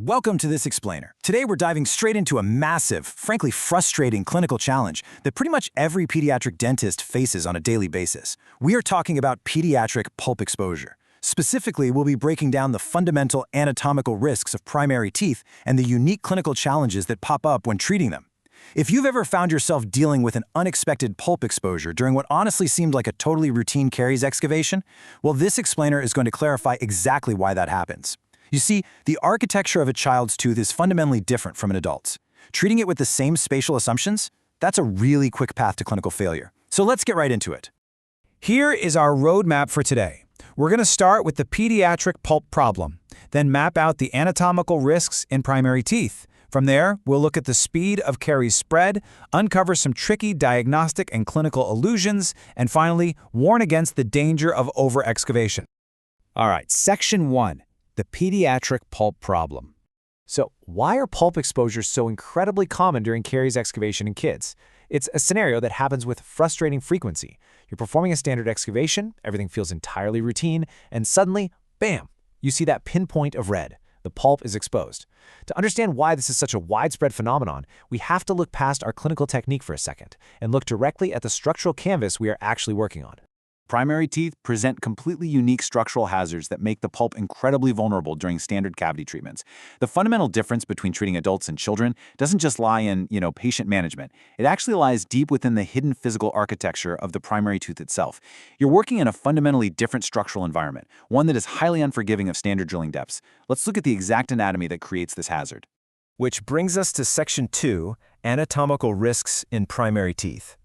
welcome to this explainer. Today we're diving straight into a massive, frankly frustrating clinical challenge that pretty much every pediatric dentist faces on a daily basis. We are talking about pediatric pulp exposure. Specifically, we'll be breaking down the fundamental anatomical risks of primary teeth and the unique clinical challenges that pop up when treating them. If you've ever found yourself dealing with an unexpected pulp exposure during what honestly seemed like a totally routine caries excavation, well, this explainer is going to clarify exactly why that happens. You see, the architecture of a child's tooth is fundamentally different from an adult's. Treating it with the same spatial assumptions, that's a really quick path to clinical failure. So let's get right into it. Here is our roadmap for today. We're going to start with the pediatric pulp problem, then map out the anatomical risks in primary teeth. From there, we'll look at the speed of caries spread, uncover some tricky diagnostic and clinical illusions, and finally, warn against the danger of over-excavation. All right, Section 1. The pediatric pulp problem. So, why are pulp exposures so incredibly common during caries excavation in kids? It's a scenario that happens with frustrating frequency. You're performing a standard excavation, everything feels entirely routine, and suddenly, bam, you see that pinpoint of red. The pulp is exposed. To understand why this is such a widespread phenomenon, we have to look past our clinical technique for a second and look directly at the structural canvas we are actually working on. Primary teeth present completely unique structural hazards that make the pulp incredibly vulnerable during standard cavity treatments. The fundamental difference between treating adults and children doesn't just lie in, patient management. It actually lies deep within the hidden physical architecture of the primary tooth itself. You're working in a fundamentally different structural environment, one that is highly unforgiving of standard drilling depths. Let's look at the exact anatomy that creates this hazard. Which brings us to Section 2, anatomical risks in primary teeth.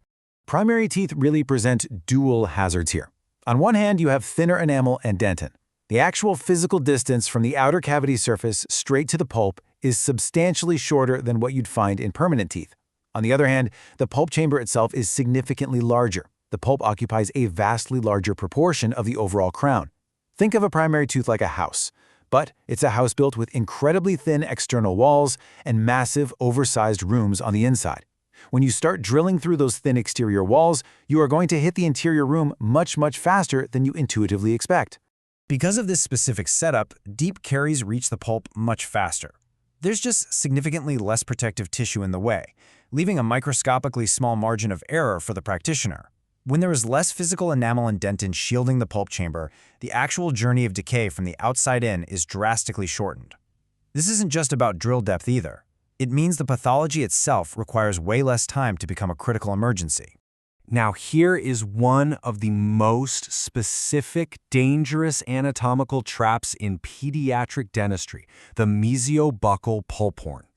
Primary teeth really present dual hazards here. On one hand, you have thinner enamel and dentin. The actual physical distance from the outer cavity surface straight to the pulp is substantially shorter than what you'd find in permanent teeth. On the other hand, the pulp chamber itself is significantly larger. The pulp occupies a vastly larger proportion of the overall crown. Think of a primary tooth like a house, but it's a house built with incredibly thin external walls and massive, oversized rooms on the inside. When you start drilling through those thin exterior walls, you are going to hit the interior room much faster than you intuitively expect. Because of this specific setup, deep caries reach the pulp much faster. There's just significantly less protective tissue in the way, leaving a microscopically small margin of error for the practitioner. When there is less physical enamel and dentin shielding the pulp chamber, the actual journey of decay from the outside in is drastically shortened. This isn't just about drill depth either. It means the pathology itself requires way less time to become a critical emergency. Now, here is one of the most specific, dangerous anatomical traps in pediatric dentistry, the mesiobuccal pulp horn.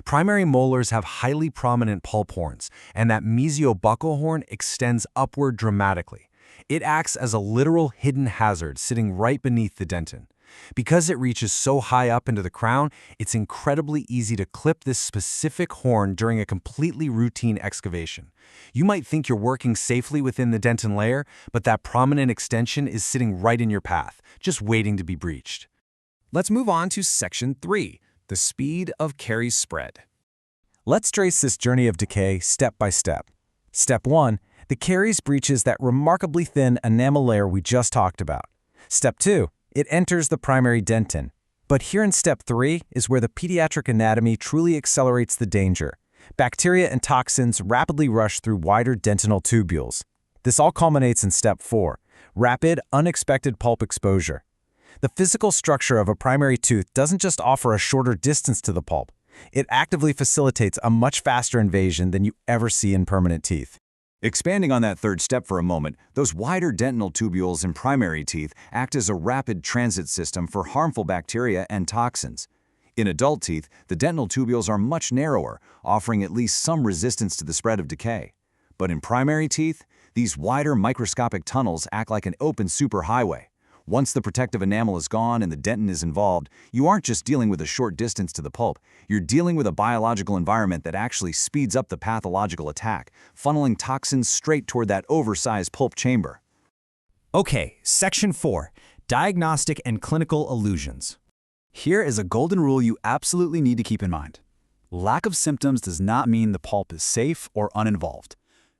Primary molars have highly prominent pulp horns, and that mesiobuccal horn extends upward dramatically. It acts as a literal hidden hazard sitting right beneath the dentin. Because it reaches so high up into the crown, it's incredibly easy to clip this specific horn during a completely routine excavation. You might think you're working safely within the dentin layer, but that prominent extension is sitting right in your path, just waiting to be breached. Let's move on to Section 3, the speed of caries spread. Let's trace this journey of decay step by step. Step 1, the caries breaches that remarkably thin enamel layer we just talked about. Step 2, it enters the primary dentin. But here in Step 3 is where the pediatric anatomy truly accelerates the danger. Bacteria and toxins rapidly rush through wider dentinal tubules. This all culminates in Step 4, rapid, unexpected pulp exposure. The physical structure of a primary tooth doesn't just offer a shorter distance to the pulp. It actively facilitates a much faster invasion than you ever see in permanent teeth. Expanding on that third step for a moment, those wider dentinal tubules in primary teeth act as a rapid transit system for harmful bacteria and toxins. In adult teeth, the dentinal tubules are much narrower, offering at least some resistance to the spread of decay. But in primary teeth, these wider microscopic tunnels act like an open superhighway. Once the protective enamel is gone and the dentin is involved, you aren't just dealing with a short distance to the pulp. You're dealing with a biological environment that actually speeds up the pathological attack, funneling toxins straight toward that oversized pulp chamber. Okay, Section 4, diagnostic and clinical illusions. Here is a golden rule you absolutely need to keep in mind. Lack of symptoms does not mean the pulp is safe or uninvolved.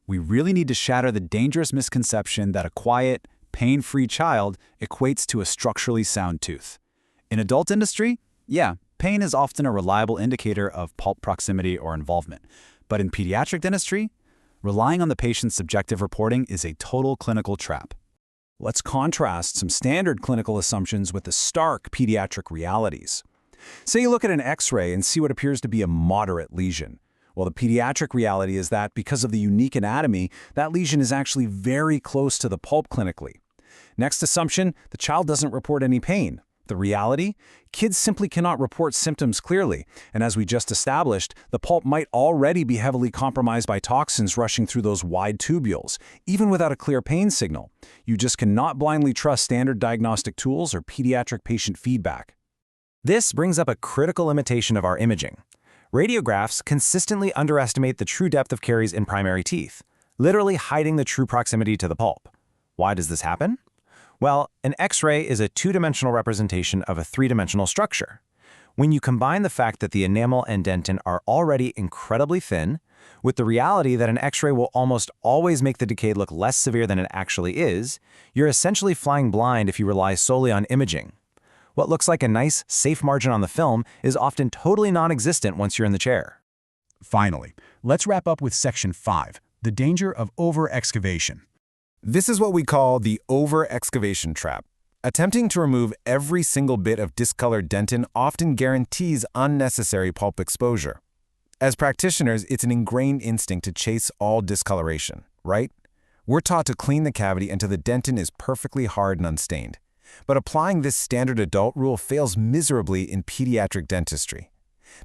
We really need to shatter the dangerous misconception that a quiet, pain-free child equates to a structurally sound tooth. In adult dentistry, yeah, pain is often a reliable indicator of pulp proximity or involvement. But in pediatric dentistry, relying on the patient's subjective reporting is a total clinical trap. Let's contrast some standard clinical assumptions with the stark pediatric realities. Say you look at an X-ray and see what appears to be a moderate lesion. Well, the pediatric reality is that because of the unique anatomy, that lesion is actually very close to the pulp clinically. Next assumption, the child doesn't report any pain. The reality? Kids simply cannot report symptoms clearly, and as we just established, the pulp might already be heavily compromised by toxins rushing through those wide tubules, even without a clear pain signal. You just cannot blindly trust standard diagnostic tools or pediatric patient feedback. This brings up a critical limitation of our imaging. Radiographs consistently underestimate the true depth of caries in primary teeth, literally hiding the true proximity to the pulp. Why does this happen? Well, an X-ray is a two-dimensional representation of a three-dimensional structure. When you combine the fact that the enamel and dentin are already incredibly thin, with the reality that an X-ray will almost always make the decay look less severe than it actually is, you're essentially flying blind if you rely solely on imaging. What looks like a nice, safe margin on the film is often totally non-existent once you're in the chair. Finally, let's wrap up with Section 5, the danger of over-excavation. This is what we call the over-excavation trap. Attempting to remove every single bit of discolored dentin often guarantees unnecessary pulp exposure. As practitioners, it's an ingrained instinct to chase all discoloration, right? We're taught to clean the cavity until the dentin is perfectly hard and unstained. But applying this standard adult rule fails miserably in pediatric dentistry.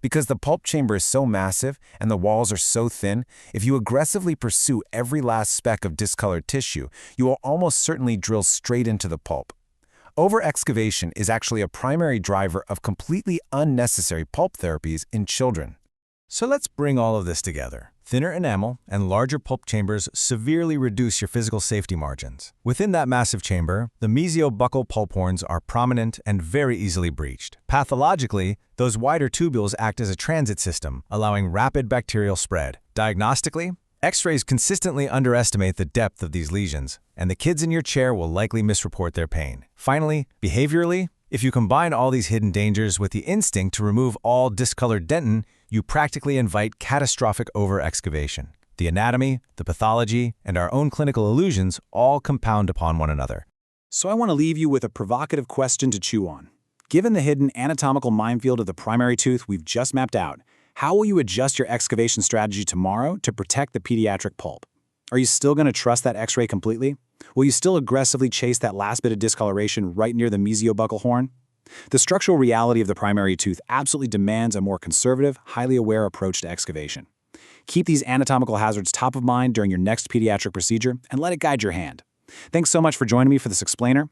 Because the pulp chamber is so massive and the walls are so thin, if you aggressively pursue every last speck of discolored tissue, you will almost certainly drill straight into the pulp. Over-excavation is actually a primary driver of completely unnecessary pulp therapies in children. So let's bring all of this together. Thinner enamel and larger pulp chambers severely reduce your physical safety margins. Within that massive chamber, the mesiobuccal pulp horns are prominent and very easily breached. Pathologically, those wider tubules act as a transit system, allowing rapid bacterial spread. Diagnostically, X-rays consistently underestimate the depth of these lesions, and the kids in your chair will likely misreport their pain. Finally, behaviorally, if you combine all these hidden dangers with the instinct to remove all discolored dentin, you practically invite catastrophic over-excavation. The anatomy, the pathology, and our own clinical illusions all compound upon one another. So I want to leave you with a provocative question to chew on. Given the hidden anatomical minefield of the primary tooth we've just mapped out, how will you adjust your excavation strategy tomorrow to protect the pediatric pulp? Are you still going to trust that X-ray completely? Will you still aggressively chase that last bit of discoloration right near the mesiobuccal horn? The structural reality of the primary tooth absolutely demands a more conservative, highly aware approach to excavation. Keep these anatomical hazards top of mind during your next pediatric procedure and let it guide your hand. Thanks so much for joining me for this explainer.